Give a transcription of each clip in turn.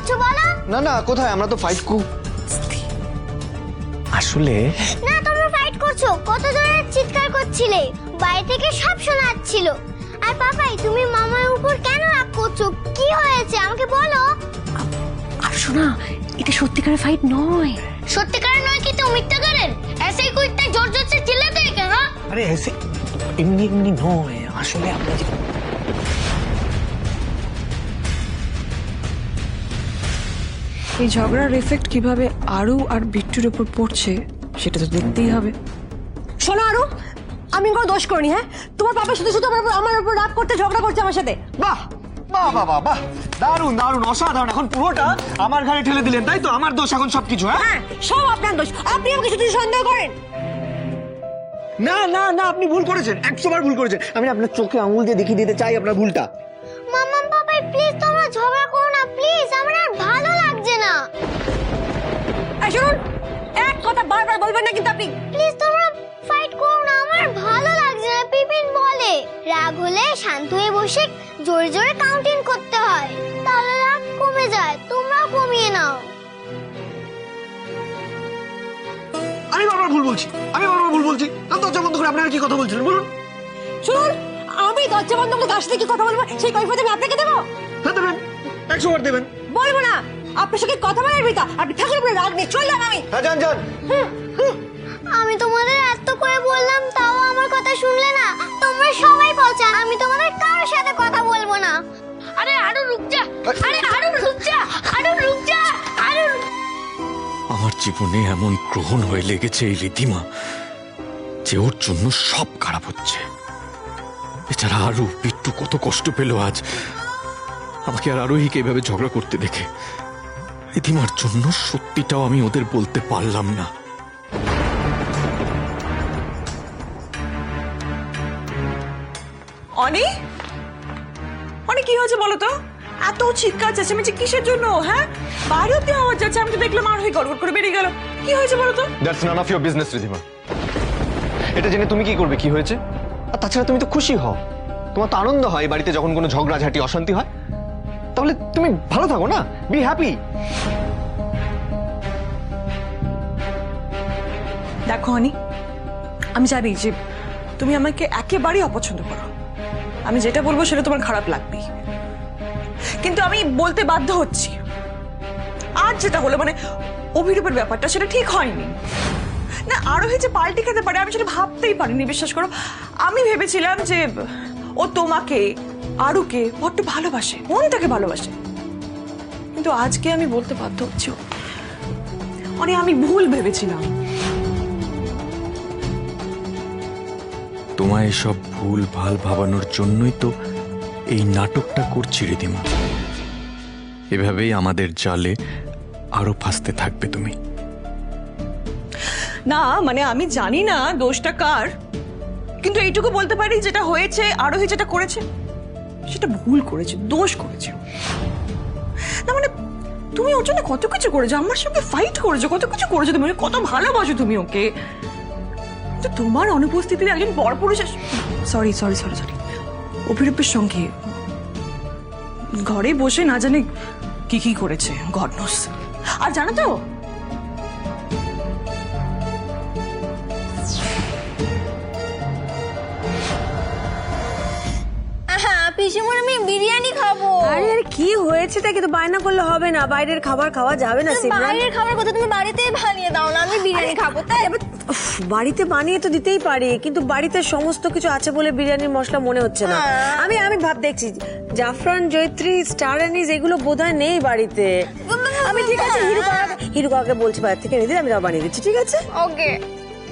করছো বলো? না না, কোথায়? আমরা তো ফাইট আসলে না, তোমরা ফাইট করছো। কত জোরে চিৎকার করছিলে, বাইরে থেকে সব শোনা যাচ্ছিল। আর পাপাই, তুমি মামার উপর কেন রাগ করছো? কি হয়েছে আমাকে বলো। আর শোনা, এটা সত্যিকারের ফাইট নয়। সত্যিকারের নয় কি? তুম মিথ্যা করেন ऐसे ही कोई इतना जोर जोर से चिल्लाते हैं क्या? हाँ, আরে এসে এমনি এমনি নয়, আসলে আমরা এই ঝগড়ার এফেক্ট কিভাবে আরু আর বিট্টুর উপর পড়ছে সেটা তো দেখতেই হবে। শোনো আরু, আমি কোনো দোষ করিনি। হ্যাঁ, তোমার বাবা শুধু শুধু আমার উপর রাগ করতে ঝগড়া করছে আমার সাথে। বাহ বাহ বাহ বাহ বাহ, দারুণ দারুণ, অসাধারণ। এখন পুরোটা আমার ঘাড়ে ঠেলে দিলেন, তাই তো? আমার দোষ এখন সবকিছু? হ্যাঁ, সব আপনার দোষ। আপনি আমাকে শুধু সন্দেহ করেন। না না না, আপনি ভুল করেছেন, 100 বার ভুল করেছেন। আমি আপনার চোখে আঙুল দিয়ে দেখিয়ে দিতে চাই আপনার ভুলটা। মাম্মা পাপাই প্লিজ তোমরা ঝগড়া করো না প্লিজ, আমার আর ভালো লাগছে না। এই শুনুন, এক কথা বারবার বলবেন না কিন্তু আপনি। প্লিজ তোমরা ফাইট করো না, আমার ভালো লাগছে না। পিপিন বলে রাগ হলে শান্ত হয়ে বসে জোরে জোরে কাউন্টিং করতে হয়, তাহলে রাগ কমে যায়। তোমরাও কমিয়ে নাও। আমি বারবার ভুল বলছি, দরজা বন্ধ করে আপনারা কি কথা বলছিলেন বলুন? শুনুন, আমি দরজা বন্ধ করে কার সাথে কি কথা বলবো সেই কৈফিয়ত আমি আপনাকে দেবো? হ্যাঁ দেবেন, 100 বার দেবেন। বলবো না। আপনার সঙ্গে কথা বলার বিতা আপনি ঠাকুর উপরে রাগ নিয়ে চললাম আমি। হ্যাঁ যান যান। আমি তোমাদের এত করে বললাম, তাও আমার কথা শুনলে না। তোমরা সবাই বলছো আমি তোমাদের কারোর সাথে কথা বলবো না। আরে আরো রুক যা, আরে আরো রুক যা, আরো রুক যা, আরো। আমার জীবনে এমন গ্রহণ হয়ে লেগেছে এই রীতিমা যে ওর জন্য সব খারাপ হচ্ছে। বেচারা আরু বিট্টু কত কষ্ট পেল আজ আমাকে আর আরোহীকে এভাবে ঝগড়া করতে দেখে। রীতিমার জন্য সত্যিটাও আমি ওদের বলতে পারলাম না। অনি, অনি কি হয়েছে বলো তো? এত চিৎকার চেঁচামেচি কিসের জন্য? হ্যাঁ, বাইরে অব্দি আওয়াজ যাচ্ছে। আমি তো দেখলাম আর হয়ে গড়গড় করে বেরিয়ে গেল। কি হয়েছে বলো তো? That's none of your business Ritima. এটা জেনে তুমি কি করবে? কি হয়েছে? আর তাছাড়া তুমি তো খুশি হও, তোমার তো আনন্দ হয় বাড়িতে যখন কোনো ঝগড়াঝাটি অশান্তি হয়। তাহলে তুমি ভালো থাকো না, বি হ্যাপি। দেখো অনি, আমি জানি যে তুমি আমাকে একেবারেই অপছন্দ করো। আমি যেটা বলবো সেটা তোমার খারাপ লাগবেই, কিন্তু আমি বলতে বাধ্য হচ্ছি। আর যেটা হলো মানে অভিরূপের ব্যাপারটা, সেটা ঠিক হয়নি না। আরো হয়েছে পাল্টি খেতে পারে, আমি সেটা ভাবতেই পারিনি। বিশ্বাস করো, আমি ভেবেছিলাম যে ও তোমাকে, আরুকে বড্ড ভালোবাসে, মন থেকে ভালোবাসে। কিন্তু আজকে আমি বলতে বাধ্য হচ্ছি অনি, আমি ভুল ভেবেছিলাম। তোমায় এসব ভুল ভাল ভাবানোর জন্যই তো এই নাটকটা করছি রীতিমা। এভাবেই আমাদের জালে আরো ফাঁসতে থাকবে তুমি। না মানে আমি জানি না দোষটা কার, কিন্তু এইটুকু বলতে পারি যেটা হয়েছে, আরোহী যেটা করেছে সেটা ভুল করেছে, দোষ করেছে। না মানে তুমি ওর জন্য কত কিছু করেছো, আমার সঙ্গে ফাইট করেছো, কত কিছু করেছো তুমি, কত ভালোবাসো তুমি ওকে। তো তোমার অনুপস্থিতিতে একজন পরপুরুষের, সরি সরি সরি সরি অভিরূপের সঙ্গে ঘরে বসে না জানে কি কি করেছে, গড নোস। আর জানো তো পিসিমন, আমি বিরিয়ানি খাবো। আরে আরে কি হয়েছে? তাকে তো বায়না করলে হবে না, বাইরের খাবার খাওয়া যাবে না। বাইরের খাবার কথা তুমি বাড়িতেই বানিয়ে দাও না, আমি বিরিয়ানি খাবো। তাই বাড়িতে বানিয়ে তো দিতেই পারি, কিন্তু বাড়িতে সমস্ত কিছু আছে বলে বিরিয়ানির মশলা মনে হচ্ছে না। আমি ভাব দেখছি জাফরান, জয়ত্রী, স্টার অ্যানিস এগুলো বোধহয় নেই বাড়িতে। আমি ঠিক আছে হিরু কাকাকে বলছি বাইরে থেকে এনে দিন, আমি বানিয়ে দিচ্ছি। ঠিক আছে, ওকে।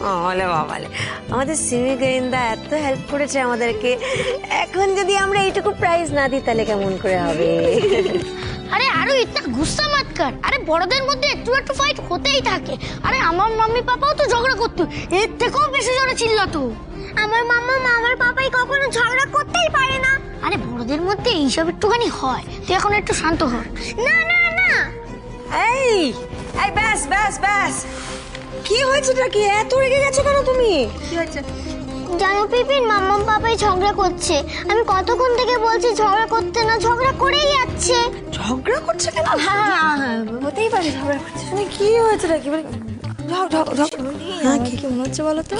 বলে বাবালে, আমাদের সিমি গোয়েন্দা এত হেল্প করেছে আমাদেরকে, এখন যদি আমরা এইটুকু প্রাইজ না দিই তাহলে কেমন করে হবে? আরে আরো ইতনা গুস্সা মত কর। আরে বড়দের মধ্যে একটু একটু ফাইট হতেই থাকে। আরে আমার মাম্মি পাপাও তো ঝগড়া করতো, এর থেকেও বেশি জোরে চিল্লাতো। আমার মাম্মা আমার পাপাই কখনো ঝগড়া করতেই পারে না। আরে বড়দের মধ্যে এইসব একটুখানি হয়, তুই এখন একটু শান্ত হ। না না না, এই এই ব্যাস ব্যাস ব্যাস, কি হয়েছে? কি এত রেগে গেছো কেন তুমি? কি হয়েছে? জানো পিপিন, মাম্মা পাপাই ঝগড়া করছে। আমি কতক্ষণ থেকে বলছি ঝগড়া করতে না, ঝগড়া করেই যাচ্ছে। ঝগড়া করছে কেন? হ্যাঁ, হতেই পারে ঝগড়া করছে। মানে কি হয়েছে নাকি? হ্যাঁ, কি মনে হচ্ছে বলো তো?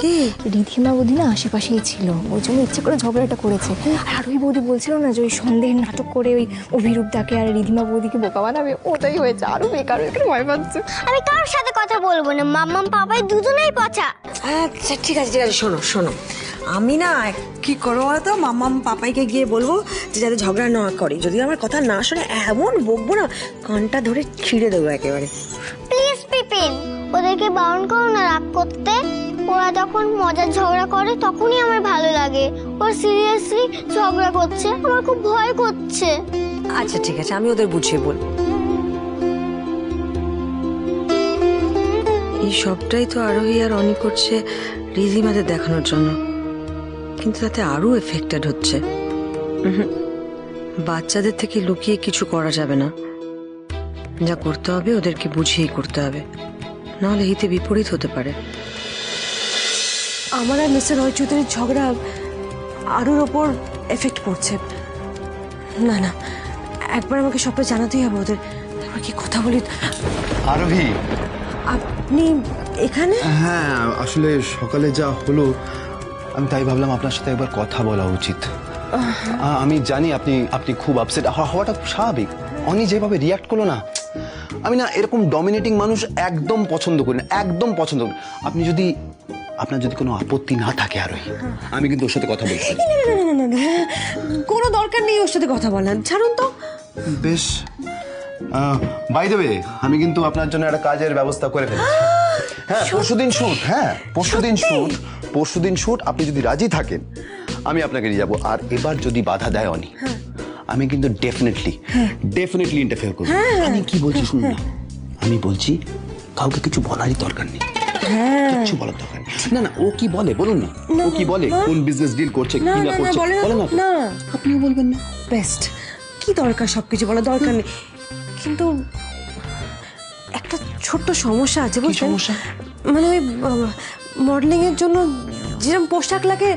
রিধিমা বৌদি না আশেপাশেই ছিল, ওই জন্য ইচ্ছে করে ঝগড়াটা করেছে। আর ওই বৌদি বলছিল না যে ওই সন্দেহের নাটক করে ওই অভিরূপ ডাকে আর রিধিমা বৌদিকে বোকা বানাবে, ওটাই হয়েছে। আরো বেকার এখানে ভয় পাচ্ছে। আমি কারোর সাথে কথা বলবো না, মাম্মা পাপাই দুজনেই পচা। আচ্ছা ঠিক আছে, শোনো শোনো, আমি না কি করবো বলতো, মাম্মা পাপাইকে গিয়ে বলবো যে যাতে ঝগড়া না করে। যদি আমার কথা না শোনে এমন বকবো না, কানটা ধরে ছিঁড়ে দেবো একেবারে। প্লিজ পিপিন, ওদেরকে বারণ করো না রাগ করতে। ওরা যখন মজার ঝগড়া করে তখনই আমার ভালো লাগে। ওরা সিরিয়াসলি ঝগড়া করছে, আমার খুব ভয় করছে। আচ্ছা ঠিক আছে, আমি ওদের বুঝিয়ে বলবো। এই সবটাই তো আরোহী আর অনি করছে রিধিমাদের দেখানোর জন্য, কিন্তু তাতে আরো এফেক্টেড হচ্ছে। বাচ্চাদের থেকে লুকিয়ে কিছু করা যাবে না, যা করতে হবে ওদেরকে বুঝিয়েই করতে হবে, নাহলে হিতে বিপরীত হতে পারে। আমার আর মিস্টার রয় চৌধুরীর ঝগড়া আরুর ওপর এফেক্ট পড়ছে। না না, একবার আমাকে সবটা জানাতেই হবে ওদের। তারপর কি কথা বলি। আরোহী, আপনি এখানে? হ্যাঁ, আসলে সকালে যা হলো আমি তাই ভাবলাম আপনার সাথে একবার কথা বলা উচিত। আমি জানি আপনি আপনি খুব আপসেট হওয়াটা খুব স্বাভাবিক। অনি যেভাবে রিয়াক্ট করলো না, আমি না এরকম ডমিনেটিং মানুষ একদম পছন্দ করি না, একদম পছন্দ করি না। আপনার যদি কোনো আপত্তি না থাকে আরোহী, আমি কিন্তু ওর সাথে কথা বলতে পারি। না, কোনো দরকার নেই ওর সাথে কথা বলার, ছাড়ুন তো। বেশ, বাই দ্য ওয়ে, আমি কিন্তু আপনার জন্য একটা কাজের ব্যবস্থা করে ফেলেছি। হ্যাঁ, পরশুদিন শুট। হ্যাঁ, পরশুদিন শুট। আপনি যদি রাজি থাকেন আমি আপনাকে নিয়ে যাবো। আর এবার যদি বাধা দেয় অনি, আমি কিন্তু ডেফিনেটলি ইন্টারফেয়ার করবো। আমি কি বলছি শুনুন না, আমি বলছি কাউকে কিছু বলারই দরকার নেই, কিছু বলার দরকার নেই। না না, ও কি বলে বলুন না, ও কি বলে, কোন বিজনেস ডিল করছে কি না করছে বলে না, না আপনিও বলবেন না। বেস্ট, কি দরকার সবকিছু বলার দরকার নেই। কিন্তু একটা ছোট্ট সমস্যা আছে, বুঝলেন? সমস্যা? মানে ওই মডেলিং এর জন্য যেরকম পোশাক লাগে,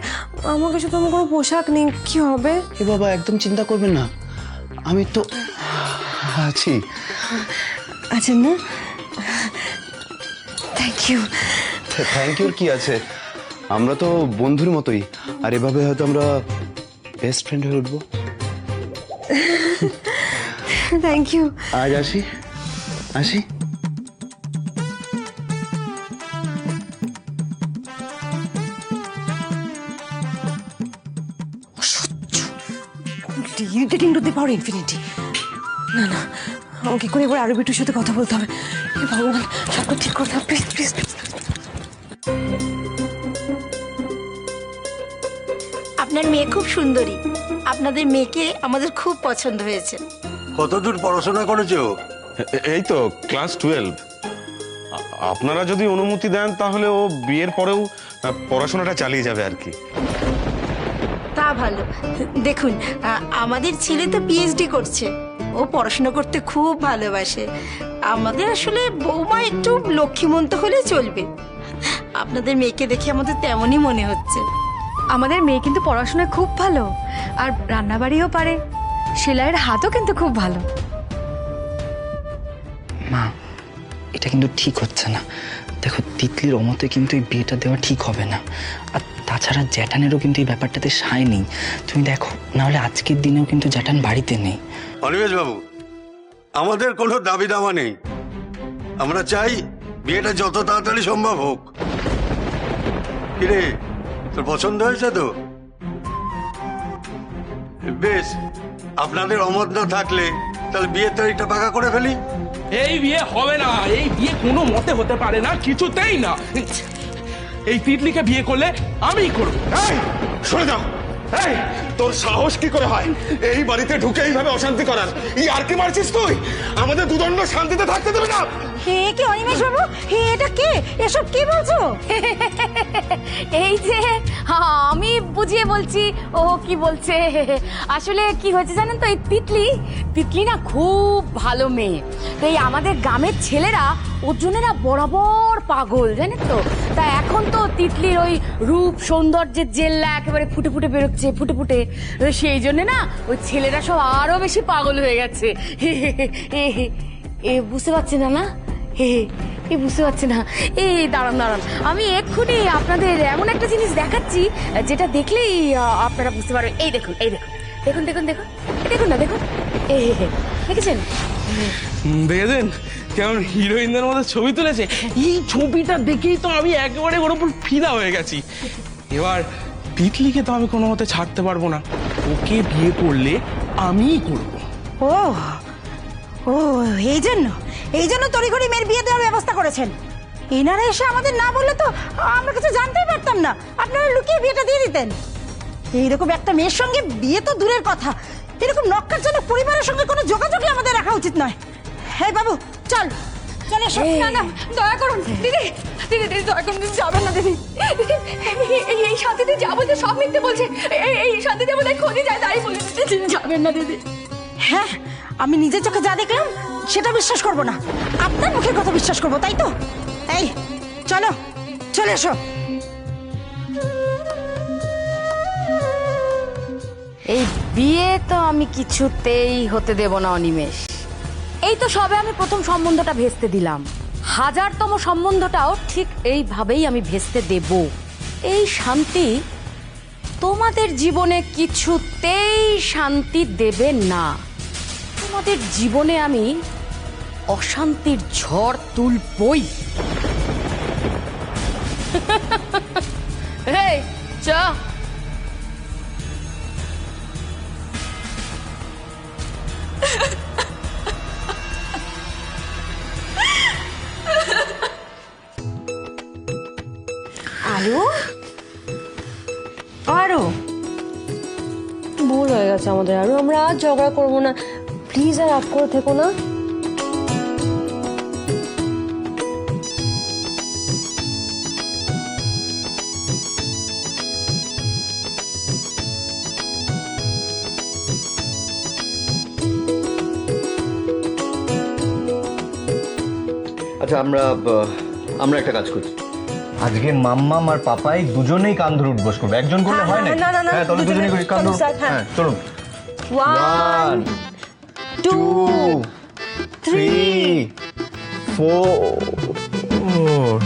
আমার কাছে তো আমার কোনো পোশাক নেই। কি হবে? এ বাবা, একদম চিন্তা করবেন না, আমি তো আছি। আছেন না? Thank you. থ্যাংক ইউর কি আছে, আমরা তো বন্ধুর মতোই, আর এভাবে হয়তো আমরা বেস্ট ফ্রেন্ড হয়ে উঠবো। Thank you. আজ আসি। Irritating to the power infinity. না না, আমাকে করে একবার আরো বিটুর সাথে কথা বলতে হবে। হে ভগবান, সবটা ঠিক করতে হবে, প্লিজ প্লিজ। আপনার মেয়ে খুব সুন্দরী, আপনাদের মেয়েকে আমাদের খুব পছন্দ হয়েছে। কতদূর পড়াশোনা করেছো? এই তো ক্লাস 12। আপনারা যদি অনুমতি দেন তাহলে ও বিয়ের পরেও পড়াশোনাটা চালিয়ে যাবে আর কি। তা ভালো। দেখুন, আমাদের ছেলে তো পিএইচডি করছে, ও পড়াশোনা করতে খুব ভালোবাসে। আমাদের আসলে বৌমা একটু লক্ষ্মীমন্ত হলে চলবে। আপনাদের মেয়েকে দেখে আমাদের তেমনই মনে হচ্ছে। আমাদের মেয়ে কিন্তু পড়াশোনায় খুব ভালো, আর রান্নাবাড়িও পারে, সেলাইয়ের হাতও কিন্তু খুব ভালো। মা, এটা কিন্তু ঠিক হচ্ছে না। দেখো, তিতলির অমতে কিন্তু এই বিয়েটা দেওয়া ঠিক হবে না। আর তাছাড়া জ্যাঠানেরও কিন্তু এই ব্যাপারটাতে সায় নেই। তুমি দেখো, নাহলে আজকের দিনেও কিন্তু জ্যাঠান বাড়িতে নেই। অনিমেষ বাবু, আমাদের কোনো দাবি দাওয়া নেই, আমরা চাই বিয়েটা যত তাড়াতাড়ি সম্ভব হোক। কিরে, তোর পছন্দ হয়েছে তো? বেশ, আপনাদের অমত না থাকলে তাহলে বিয়ের তারিখটা পাকা করে ফেলি। এই বিয়ে হবে না, এই বিয়ে কোনো মতে হতে পারে না, কিছুতেই না। এই তিতলিকে বিয়ে করলে আমিই করবো। সরে যাও। তোর সাহস কি করে হয় এই বাড়িতে ঢুকে এইভাবে অশান্তি করার? আর কি মারছিস তুই? আমাদের দুদণ্ড শান্তিতে থাকতে দেবে না। হে কি অনিমেষ বাবু, হে এটা কে? এসব কি বলছো? এই যে আমি বুঝিয়ে বলছি ও কি বলছে। আসলে কি হয়েছে জানেন তো, এই তিতলি না খুব ভালো মেয়ে। তো এই আমাদের গ্রামের ছেলেরা ওর জন্য না বরাবর পাগল, জানেন তো। তা এখন তো তিতলির ওই রূপ সৌন্দর্যের জেল্লা একেবারে ফুটে ফুটে বেরোচ্ছে, ফুটে ফুটে। সেই জন্য না ওই ছেলেরা সব আরো বেশি পাগল হয়ে গেছে। এ বুঝতে পারছে না না? এ বুঝতে পারছে না। এই দাঁড়ান, আমি এক্ষুনি আপনাদের এমন একটা জিনিস দেখাচ্ছি যেটা দেখলেই আপনারা বুঝতে পারবেন। এই দেখুন, দেখুন না, দেখুন। দেখেছেন? দেখেছেন কেমন হিরোইনদের মধ্যে ছবি তুলেছে? এই ছবিটা দেখেই তো আমি একেবারে ওর উপর ফিদা হয়ে গেছি। এবার তিতলিকে তো আমি কোনো মতে ছাড়তে পারবো না, ওকে বিয়ে করলে আমিই করবো। ও ও এই জন্য তড়িঘড়ি মেয়ের বিয়ে দেওয়ার ব্যবস্থা করেছেন। এনারা এসে আমাদের না বললে তো আমরা কিছু জানতেই পারতাম না, আপনারা লুকিয়ে বিয়েটা দিয়ে দিতেন। এইরকম একটা মেয়ের সঙ্গে বিয়ে তো দূরের কথা, এরকম নক্কারজনক পরিবারের সঙ্গে কোনো যোগাযোগই আমাদের রাখা উচিত নয়। হ্যাঁ বাবু, চল এসো। না দয়া করুন দিদি, দয়া করুন, দিদি যাবেন না দিদি। এই শান্তিতে যা বলছে সব মিথ্যে বলছে। এই শান্তিতে বলে খোঁজে যায়, তাই বলে দিদি যাবেন না দিদি। হ্যাঁ, আমি নিজের চোখে যা দেখলাম সেটা বিশ্বাস করব না, আপনার মুখের কথা বিশ্বাস করব, তাই তো? এই চলে এসো। এই বিয়ে তো আমি কিছুতেই হতে দেব না অনিমেষ। এই তো সবে আমি প্রথম সম্বন্ধটা ভেস্তে দিলাম, 1000তম সম্বন্ধটাও ঠিক এইভাবেই আমি ভেস্তে দেব। এই শান্তি তোমাদের জীবনে কিছুতেই শান্তি দেবে না। তোমাদের জীবনে আমি অশান্তির ঝড় তুলবই। এই চ আরো ভুল হয়ে গেছে আমাদের, আরো আমরা আর ঝগড়া করবো না, প্লিজ আর রাগ করে থেকো না। আচ্ছা আমরা একটা কাজ করি, আজকে মাম্মাম আর পাপাই দুজনেই কান ধরে উঠবস করবে, একজন করলে হয় না? হ্যাঁ তাহলে দুজনেই করি, কান ধরুন। হ্যাঁ চলুন। 1 2 3 4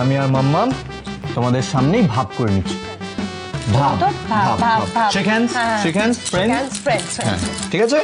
আমি আর মাম্মাম তোমাদের সামনেই ভাব করে নিচ্ছি। ভাব, শেক হ্যান্ডস, ফ্রেন্ডস। ঠিক আছে?